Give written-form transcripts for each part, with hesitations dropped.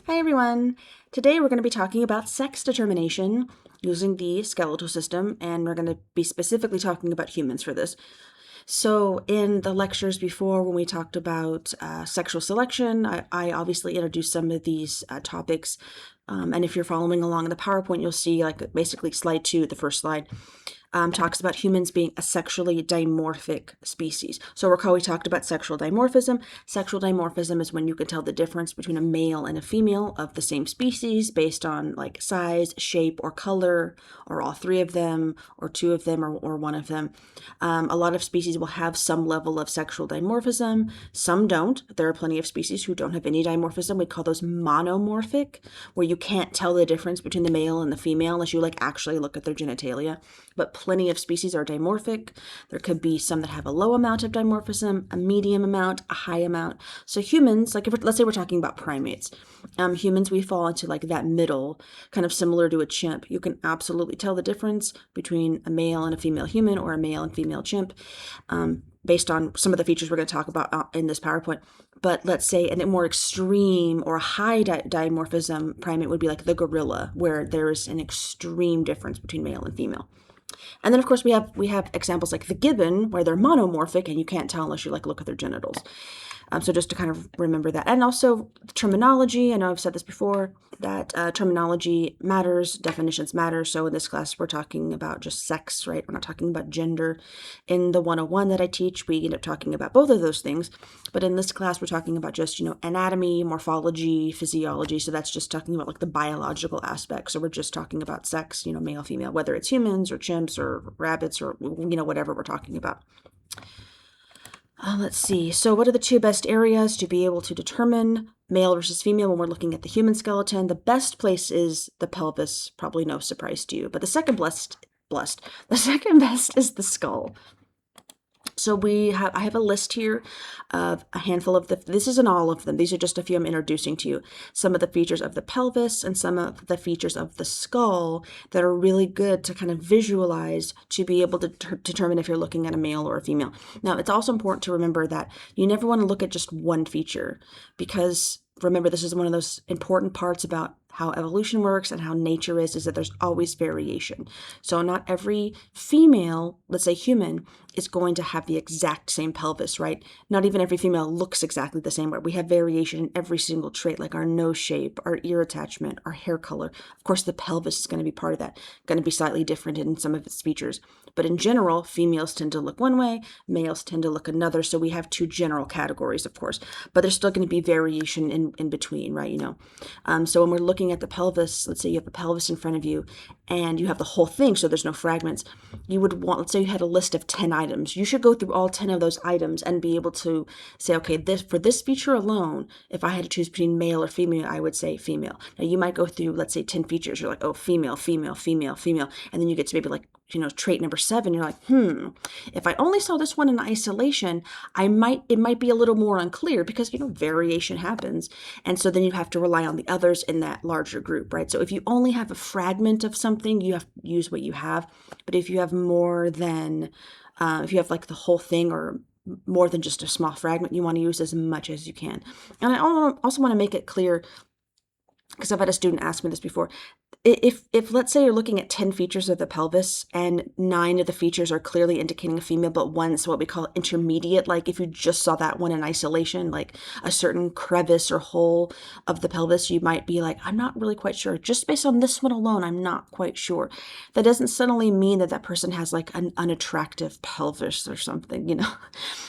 Hi everyone! Today we're going to be talking about sex determination using the skeletal system, and we're going to be specifically talking about humans for this. So in the lectures before, when we talked about sexual selection, I obviously introduced some of these topics, and if you're following along in the PowerPoint, you'll see like basically slide 2, the first slide, talks about humans being a sexually dimorphic species. So recall we talked about sexual dimorphism. Sexual dimorphism is when you can tell the difference between a male and a female of the same species based on like size, shape, or color, or all three of them, or two of them, or one of them. A lot of species will have some level of sexual dimorphism. Some don't. There are plenty of species who don't have any dimorphism. We call those monomorphic, where you can't tell the difference between the male and the female unless you like actually look at their genitalia. But plenty of species are dimorphic. There could be some that have a low amount of dimorphism, a medium amount, a high amount. So humans, like let's say we're talking about primates, humans, we fall into like that middle, kind of similar to a chimp. You can absolutely tell the difference between a male and a female human or a male and female chimp, based on some of the features we're going to talk about in this PowerPoint. But let's say a more extreme or high dimorphism primate would be like the gorilla, where there's an extreme difference between male and female. And then of course we have examples like the gibbon, where they're monomorphic and you can't tell unless you like look at their genitals. So just to kind of remember that. And also terminology. I know I've said this before, that terminology matters, definitions matter. So in this class, we're talking about just sex, right? We're not talking about gender. In the 101 that I teach, we end up talking about both of those things. But in this class, we're talking about just, anatomy, morphology, physiology. So that's just talking about like the biological aspects. So we're just talking about sex, male, female, whether it's humans or chimps or rabbits or, whatever we're talking about. Let's see. So what are the two best areas to be able to determine male versus female when we're looking at the human skeleton? The best place is the pelvis, probably no surprise to you. But the second the second best is the skull. So I have a list here of a handful of this isn't all of them. These are just a few I'm introducing to you. Some of the features of the pelvis and some of the features of the skull that are really good to kind of visualize to be able to determine if you're looking at a male or a female. Now, it's also important to remember that you never want to look at just one feature, because remember, this is one of those important parts about how evolution works and how nature is that there's always variation. So not every female, let's say human, is going to have the exact same pelvis, right? Not even every female looks exactly the same way. We have variation in every single trait, like our nose shape, our ear attachment, our hair color. Of course, the pelvis is going to be part of that, going to be slightly different in some of its features. But in general, females tend to look one way, males tend to look another. So we have two general categories, of course, but there's still going to be variation in between, right? So when we're looking at the pelvis, let's say you have the pelvis in front of you and you have the whole thing, so there's no fragments. You would want, let's say you had a list of 10 items. You should go through all 10 of those items and be able to say, okay, for this feature alone, if I had to choose between male or female, I would say female. Now you might go through, let's say 10 features. You're like, oh, female, female, female, female. And then you get to maybe like, trait number 7, you're like, if I only saw this one in isolation, it might be a little more unclear because, variation happens. And so then you have to rely on the others in that larger group, right? So if you only have a fragment of something, you have to use what you have. But if you have more than, if you have like the whole thing or more than just a small fragment, you want to use as much as you can. And I also want to make it clear, because I've had a student ask me this before, if let's say you're looking at 10 features of the pelvis and 9 of the features are clearly indicating a female, but one's what we call intermediate, like if you just saw that one in isolation, like a certain crevice or hole of the pelvis, you might be like, I'm not really quite sure. Just based on this one alone, I'm not quite sure. That doesn't suddenly mean that person has like an unattractive pelvis or something,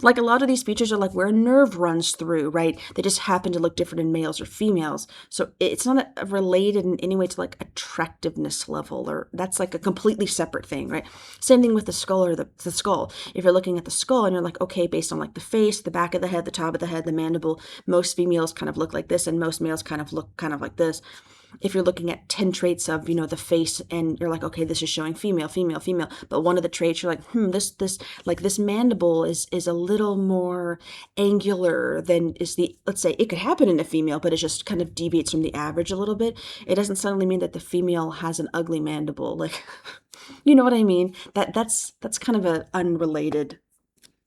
Like a lot of these features are like where a nerve runs through, right? They just happen to look different in males or females. So it's not related in any way to like attractiveness level, or that's like a completely separate thing, right? Same thing with the skull or the skull. If you're looking at the skull and you're like, okay, based on like the face, the back of the head, the top of the head, the mandible, most females kind of look like this and most males kind of look kind of like this. If you're looking at 10 traits of, the face and you're like, okay, this is showing female, female, female. But one of the traits you're like, this mandible is a little more angular than let's say it could happen in a female, but it just kind of deviates from the average a little bit. It doesn't suddenly mean that the female has an ugly mandible. Like, you know what I mean? That's kind of an unrelated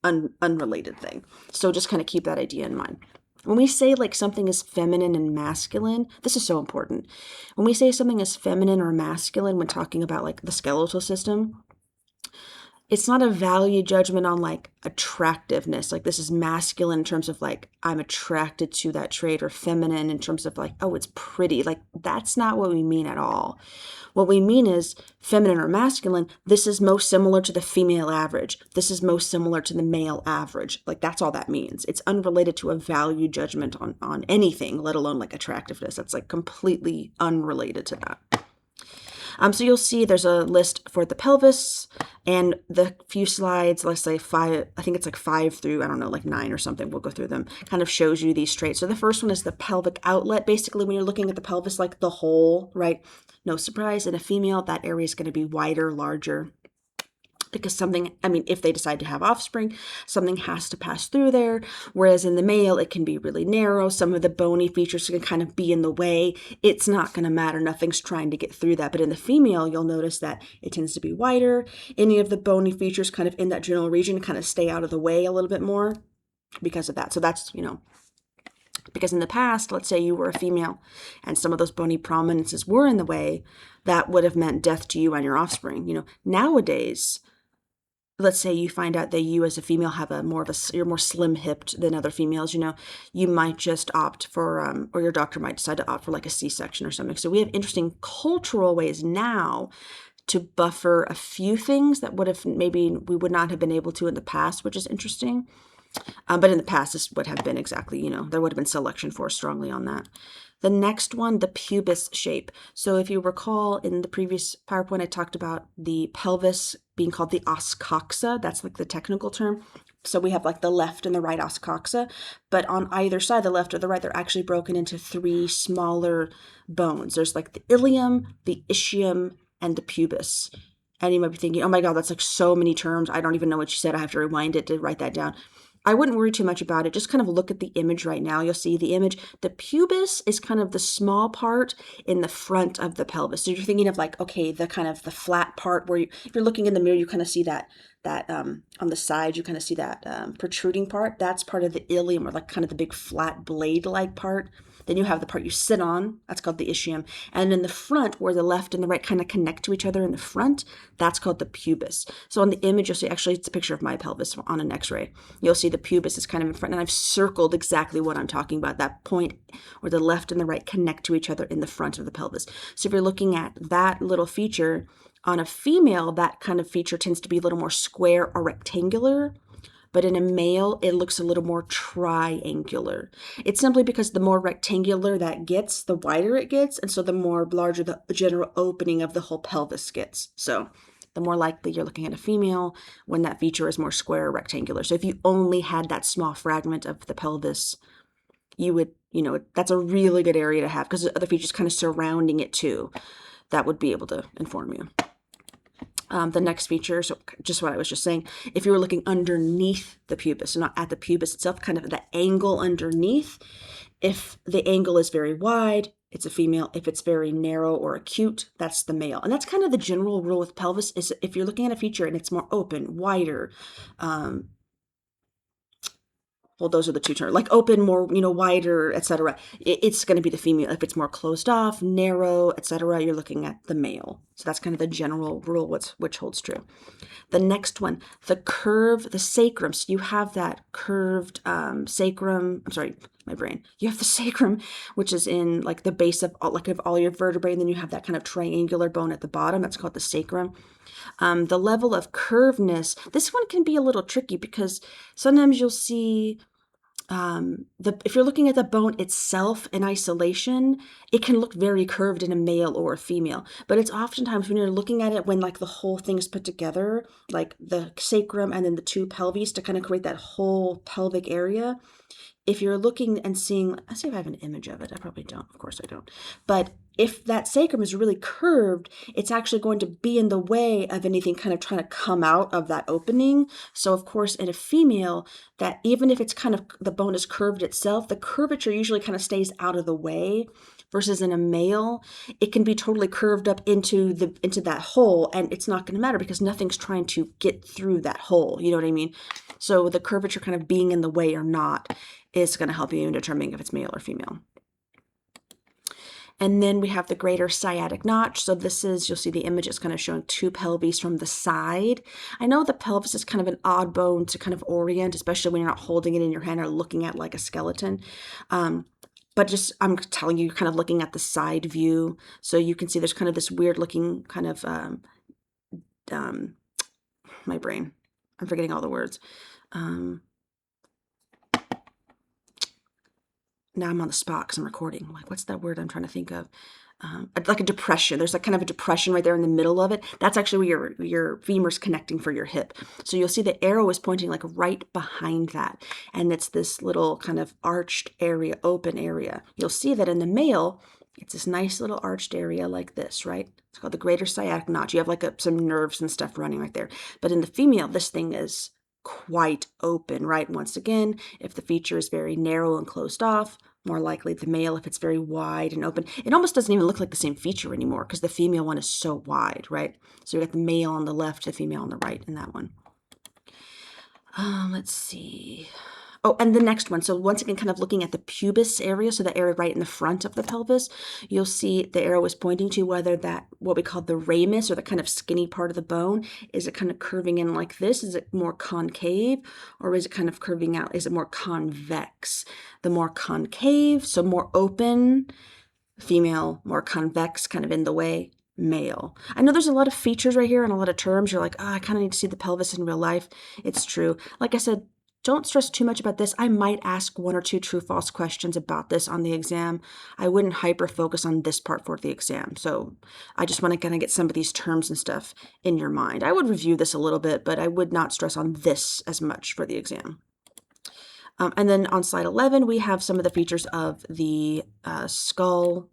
thing. So just kind of keep that idea in mind. When we say like something is feminine and masculine, this is so important. When we say something is feminine or masculine when talking about like the skeletal system, it's not a value judgment on like attractiveness. Like this is masculine in terms of like I'm attracted to that trait, or feminine in terms of like, oh, it's pretty. Like that's not what we mean at all. What we mean is feminine or masculine. This is most similar to the female average. This is most similar to the male average. Like that's all that means. It's unrelated to a value judgment on anything, let alone like attractiveness. That's like completely unrelated to that. So you'll see there's a list for the pelvis, and the few slides, let's say 5, I think it's like 5 through, I don't know, like 9 or something, we'll go through them, kind of shows you these traits. So the first one is the pelvic outlet. Basically, when you're looking at the pelvis, like the whole, right? No surprise, in a female, that area is going to be wider, larger. Because something, I mean, if they decide to have offspring, something has to pass through there. Whereas in the male, it can be really narrow. Some of the bony features can kind of be in the way. It's not going to matter. Nothing's trying to get through that. But in the female, you'll notice that it tends to be wider. Any of the bony features kind of in that general region kind of stay out of the way a little bit more because of that. So that's, because in the past, let's say you were a female and some of those bony prominences were in the way, that would have meant death to you and your offspring. Nowadays, let's say you find out that you as a female have you're more slim hipped than other females, you might just opt for, or your doctor might decide to opt for like a C-section or something. So we have interesting cultural ways now to buffer a few things that maybe we would not have been able to in the past, which is interesting. But in the past, this would have been exactly, there would have been selection forced strongly on that. The next one, the pubis shape. So if you recall in the previous PowerPoint, I talked about the pelvis being called the os coxa. That's like the technical term. So we have like the left and the right os coxa, but on either side, the left or the right, they're actually broken into 3 smaller bones. There's like the ilium, the ischium, and the pubis. And you might be thinking, oh my God, that's like so many terms. I don't even know what you said. I have to rewind it to write that down. I wouldn't worry too much about it. Just kind of look at the image right now. You'll see the image. The pubis is kind of the small part in the front of the pelvis. So you're thinking of like, okay, the kind of the flat part where if you're looking in the mirror, you kind of see that on the side, you kind of see that protruding part. That's part of the ilium, or like kind of the big flat blade-like part. Then you have the part you sit on. That's called the ischium. And in the front, where the left and the right kind of connect to each other in the front, that's called the pubis. So on the image, you'll see, actually, it's a picture of my pelvis on an x-ray. You'll see the pubis is kind of in front. And I've circled exactly what I'm talking about, that point where the left and the right connect to each other in the front of the pelvis. So if you're looking at that little feature, on a female, that kind of feature tends to be a little more square or rectangular. But in a male, it looks a little more triangular. It's simply because the more rectangular that gets, the wider it gets, and so the more larger the general opening of the whole pelvis gets. So the more likely you're looking at a female when that feature is more square or rectangular. So if you only had that small fragment of the pelvis, you would, that's a really good area to have, because the other features kind of surrounding it too, that would be able to inform you. The next feature, so just what I was just saying, if you were looking underneath the pubis, so not at the pubis itself, kind of the angle underneath, if the angle is very wide, it's a female. If it's very narrow or acute, that's the male. And that's kind of the general rule with pelvis, is if you're looking at a feature and it's more open, wider, well, those are the two terms, like open, more, wider, etc. It's going to be the female. If it's more closed off, narrow, etc., you're looking at the male. So that's kind of the general rule, which holds true. The next one, the sacrum. So you have that curved sacrum. I'm sorry, my brain. You have the sacrum, which is in like the base of all your vertebrae, and then you have that kind of triangular bone at the bottom. That's called the sacrum. The level of curvedness, this one can be a little tricky, because sometimes you'll see if you're looking at the bone itself in isolation, it can look very curved in a male or a female. But it's oftentimes when you're looking at it, when like the whole thing's put together, like the sacrum and then the 2 pelvis to kind of create that whole pelvic area. If you're looking and seeing, let's see if I have an image of it. I probably don't. Of course I don't. But if that sacrum is really curved, it's actually going to be in the way of anything kind of trying to come out of that opening. So of course, in a female, that even if it's kind of, the bone is curved itself, the curvature usually kind of stays out of the way. versus in a male, it can be totally curved up into that hole, and it's not going to matter because nothing's trying to get through that hole. You know what I mean? So the curvature kind of being in the way or not is going to help you in determining if it's male or female. And then we have the greater sciatic notch. So this is, you'll see the image is kind of showing two pelvises from the side. I know the pelvis is kind of an odd bone to kind of orient, especially when you're not holding it in your hand or looking at like a skeleton. But just, I'm telling you, you're kind of looking at the side view. So you can see there's kind of this weird looking kind of, my brain, I'm forgetting all the words. Now I'm on the spot because I'm recording. I'm like, what's that word I'm trying to think of? Like a depression. There's like kind of a depression right there in the middle of it. That's actually where your femur's connecting for your hip. So you'll see the arrow is pointing like right behind that. And it's this little kind of arched area, open area. You'll see that in the male, it's this nice little arched area like this, right? It's called the greater sciatic notch. You have like some nerves and stuff running right there. But in the female, this thing is quite open, right? Once again, if the feature is very narrow and closed off, more likely the male. If it's very wide and open, it almost doesn't even look like the same feature anymore because the female one is so wide, right? So you got the male on the left, the female on the right in that one. Let's see. Oh, and the next one. So once again, kind of looking at the pubis area, so the area right in the front of the pelvis, you'll see the arrow is pointing to whether that, what we call the ramus, or the kind of skinny part of the bone, is it kind of curving in like this? Is it more concave, or is it kind of curving out? Is it more convex? The more concave, so more open, female, more convex, kind of in the way, male. I know there's a lot of features right here and a lot of terms. You're like, oh, I kind of need to see the pelvis in real life. It's true. Like I said, don't stress too much about this. I might ask 1 or 2 true-false questions about this on the exam. I wouldn't hyper-focus on this part for the exam. So I just want to kind of get some of these terms and stuff in your mind. I would review this a little bit, but I would not stress on this as much for the exam. And then on slide 11, we have some of the features of the skull.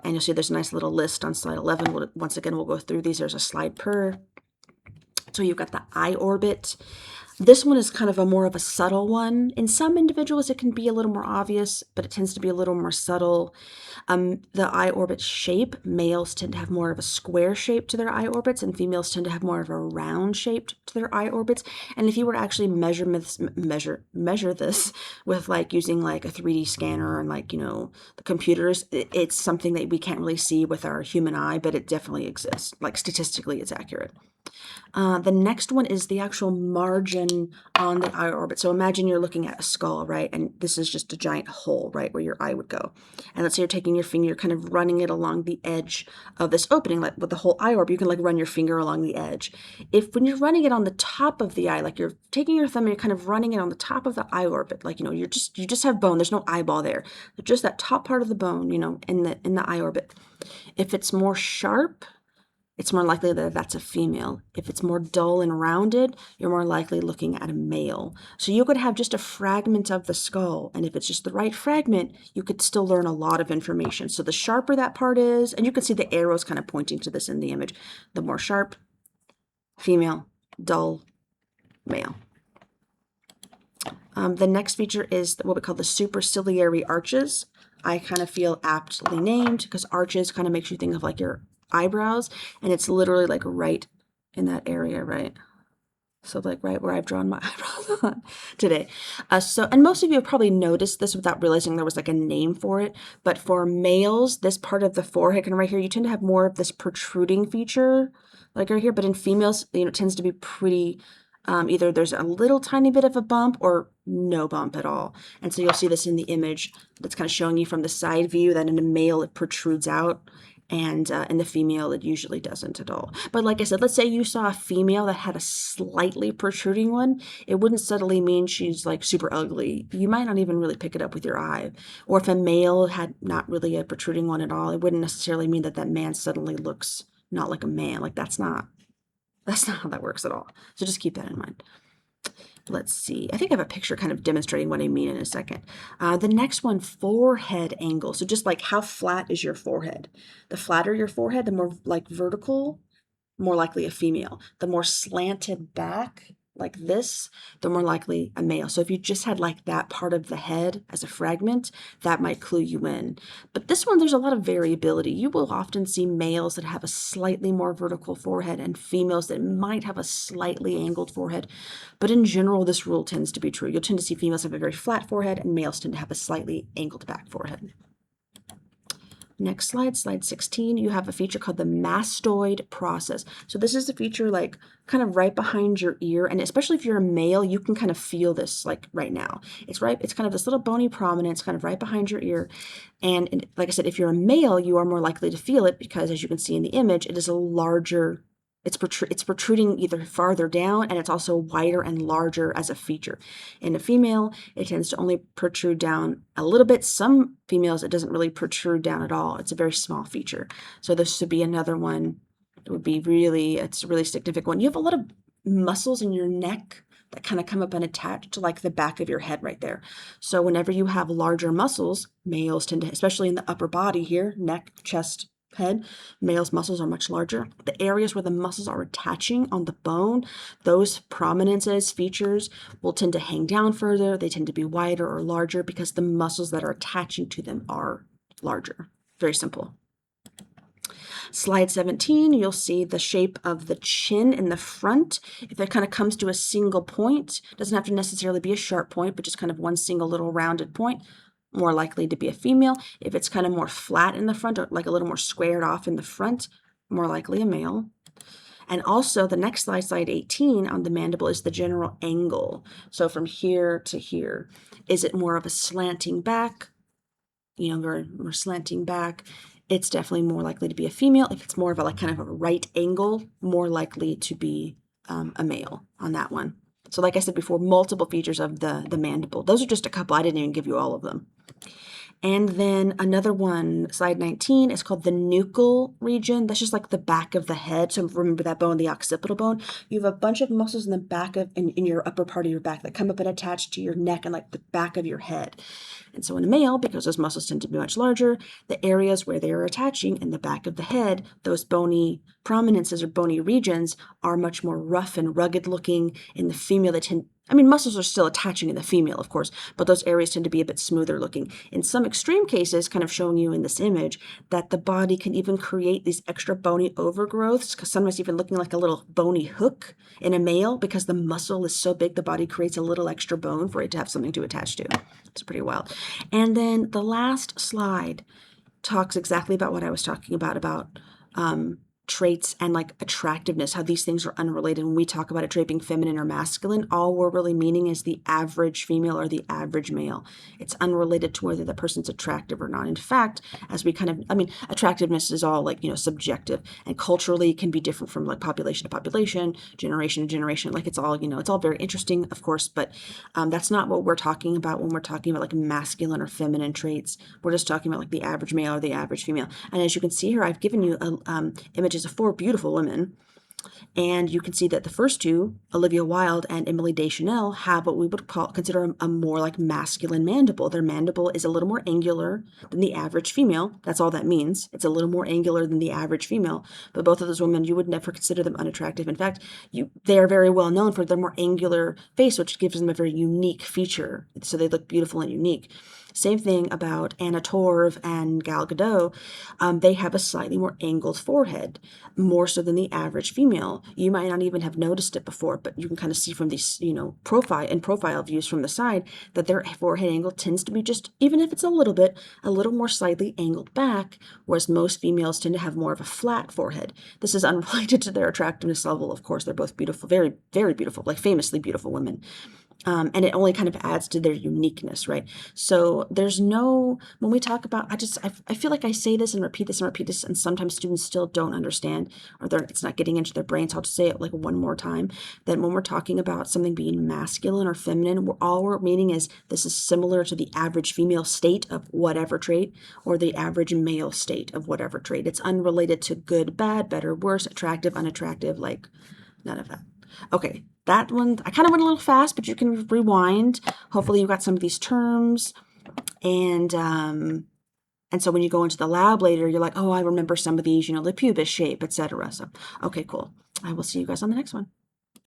And you'll see there's a nice little list on slide 11. Once again, we'll go through these. There's a slide per. So you've got the eye orbit. This one is kind of a more of a subtle one. In some individuals, it can be a little more obvious, but it tends to be a little more subtle. The eye orbit shape, males tend to have more of a square shape to their eye orbits, and females tend to have more of a round shape to their eye orbits. And if you were to actually measure this with like using like a 3D scanner and like, you know, the computers, it's something that we can't really see with our human eye, but it definitely exists. Like statistically, it's accurate. The next one is the actual margin on the eye orbit. So imagine you're looking at a skull, right? And this is just a giant hole, right, where your eye would go. And let's say you're taking your finger, you're kind of running it along the edge of this opening, like with the whole eye orbit, you can like run your finger along the edge. When you're running it on the top of the eye, like you're taking your thumb and you're kind of running it on the top of the eye orbit, like, you know, you just have bone, there's no eyeball there. Just that top part of the bone, you know, in the eye orbit. If it's more sharp, it's more likely that that's a female. If it's more dull and rounded, you're more likely looking at a male. So you could have just a fragment of the skull, and if it's just the right fragment, you could still learn a lot of information. So the sharper that part is, and you can see the arrows kind of pointing to this in the image, the more sharp, female, dull, male. The next feature is what we call the superciliary arches. I kind of feel aptly named because arches kind of makes you think of like your eyebrows, and it's literally like right in that area, right? So like right where I've drawn my eyebrows on today. And most of you have probably noticed this without realizing there was like a name for it, but for males, this part of the forehead and right here, you tend to have more of this protruding feature like right here, but in females, you know, it tends to be pretty, either there's a little tiny bit of a bump or no bump at all. And so you'll see this in the image that's kind of showing you from the side view that in a male it protrudes out. And in the female, it usually doesn't at all. But like I said, let's say you saw a female that had a slightly protruding one. It wouldn't suddenly mean she's like super ugly. You might not even really pick it up with your eye. Or if a male had not really a protruding one at all, it wouldn't necessarily mean that that man suddenly looks not like a man. Like that's not how that works at all. So just keep that in mind. Let's see. I think I have a picture kind of demonstrating what I mean in a second. The next one, forehead angle. So just like how flat is your forehead? The flatter your forehead, the more like vertical, more likely a female. The more slanted back, like this, they're more likely a male. So if you just had like that part of the head as a fragment, that might clue you in. But this one, there's a lot of variability. You will often see males that have a slightly more vertical forehead and females that might have a slightly angled forehead. But in general, this rule tends to be true. You'll tend to see females have a very flat forehead and males tend to have a slightly angled back forehead. Next slide, slide 16, you have a feature called the mastoid process. So this is the feature like kind of right behind your ear, and especially if you're a male, you can kind of feel this like right now. It's kind of this little bony prominence kind of right behind your ear. And like I said, if you're a male, you are more likely to feel it because, as you can see in the image, it is a larger, it's protruding either farther down, and it's also wider and larger as a feature. In a female, it tends to only protrude down a little bit. Some females, it doesn't really protrude down at all. It's a very small feature. So this would be another one. It would be it's a really significant one. You have a lot of muscles in your neck that kind of come up and attach to like the back of your head right there. So whenever you have larger muscles, males tend to, especially in the upper body here, neck, chest, head, males' muscles are much larger. The areas where the muscles are attaching on the bone, those prominences, features, will tend to hang down further. They tend to be wider or larger because the muscles that are attaching to them are larger. Very simple. Slide 17, you'll see the shape of the chin in the front. If it kind of comes to a single point, doesn't have to necessarily be a sharp point, but just kind of one single little rounded point, more likely to be a female. If it's kind of more flat in the front, or like a little more squared off in the front, more likely a male. And also the next slide, slide 18, on the mandible is the general angle. So from here to here, is it more of a slanting back? You know, very more slanting back. It's definitely more likely to be a female. If it's more of a like kind of a right angle, more likely to be a male on that one. So like I said before, multiple features of the mandible. Those are just a couple. I didn't even give you all of them. And then another one, slide 19, is called the nuchal region. That's just like the back of the head. So remember that bone, the occipital bone. You have a bunch of muscles in the back of, in your upper part of your back that come up and attach to your neck and like the back of your head. And so in a male, because those muscles tend to be much larger, the areas where they are attaching in the back of the head, those bony prominences or bony regions are much more rough and rugged looking. In the female, they tend, I mean, muscles are still attaching in the female, of course, but those areas tend to be a bit smoother looking. In some extreme cases, kind of showing you in this image, that the body can even create these extra bony overgrowths, because sometimes even looking like a little bony hook in a male, because the muscle is so big, the body creates a little extra bone for it to have something to attach to. It's pretty wild. And then the last slide talks exactly about what I was talking about traits and like attractiveness, how these things are unrelated. When we talk about a trait being feminine or masculine, all we're really meaning is the average female or the average male. It's unrelated to whether the person's attractive or not. In fact, as we kind of, I mean, attractiveness is all like, you know, subjective, and culturally can be different from like population to population, generation to generation. Like it's all, you know, it's all very interesting, of course, but that's not what we're talking about when we're talking about like masculine or feminine traits. We're just talking about like the average male or the average female. And as you can see here, I've given you images of 4 beautiful women, and you can see that the first two, Olivia Wilde and Emily Deschanel, have what we would consider a more like masculine mandible. Their mandible is a little more angular than the average female. That's all that means. It's a little more angular than the average female. But both of those women, you would never consider them unattractive. In fact, they are very well known for their more angular face, which gives them a very unique feature. So they look beautiful and unique. Same thing about Anna Torv and Gal Gadot. They have a slightly more angled forehead, more so than the average female. You might not even have noticed it before, but you can kind of see from these, you know, profile views from the side that their forehead angle tends to be just, even if it's a little more slightly angled back, whereas most females tend to have more of a flat forehead. This is unrelated to their attractiveness level, of course. They're both beautiful, very, very beautiful, like famously beautiful women. And it only kind of adds to their uniqueness, right? So there's no, when we talk about, I feel like I say this and repeat this and repeat this, and sometimes students still don't understand, or it's not getting into their brain. So I'll just say it like one more time, that when we're talking about something being masculine or feminine, all we're meaning is this is similar to the average female state of whatever trait, or the average male state of whatever trait. It's unrelated to good, bad, better, worse, attractive, unattractive, like none of that. Okay, that one, I kind of went a little fast, but you can rewind. Hopefully you got some of these terms. And so when you go into the lab later, you're like, oh, I remember some of these, you know, the pubis shape, etc. So, okay, cool. I will see you guys on the next one.